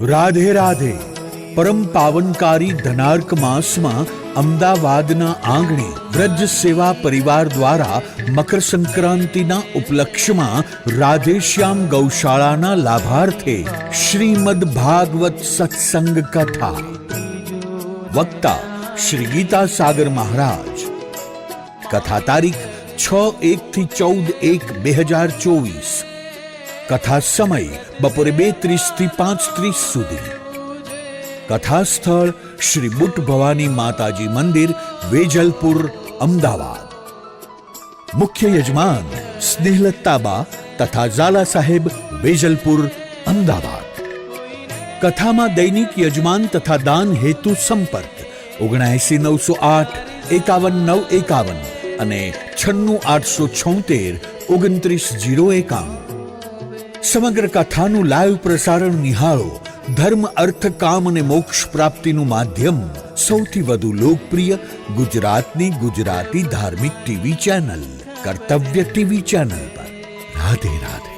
રાધે રાધે. પરમ પાવનકારી ધનાર્ક માસમાં અમદાવાદના આંગણે વ્રજ સેવા પરિવાર દ્વારા મકર સંક્રાંતિના ઉપલક્ષ્યમાં રાધેશ્યામ ગૌશાળાના લાભાર્થે શ્રીમદ ભાગવત સત્સંગ કથા. વક્તા શ્રી ગીતા સાગર મહારાજ. કથા તારીખ 6/1-14/2024. કથા સમય બપોરે 2:30 થી 5:30 સુધી. કથા સ્થળ શ્રી બુટ ભવાની માતાજી મંદિર, વેજલપુર, અમદાવાદ. મુખ્ય યજમાન સ્નેહલતાબા તથા ઝાલા સાહેબ, વેજલપુર, અમદાવાદ. કથામાં દૈનિક યજમાન તથા દાન હેતુ સંપર્ક 7998519951 અને 96876299051. સમગ્ર કથાનું લાઈવ પ્રસારણ નિહાળો. ધર્મ, અર્થ, કામ અને મોક્ષ પ્રાપ્તિનું માધ્યમ, સૌથી વધુ લોકપ્રિય ગુજરાતની ગુજરાતી ધાર્મિક ટીવી ચેનલ કર્તવ્ય ટીવી ચેનલ પર. રાધે રાધે.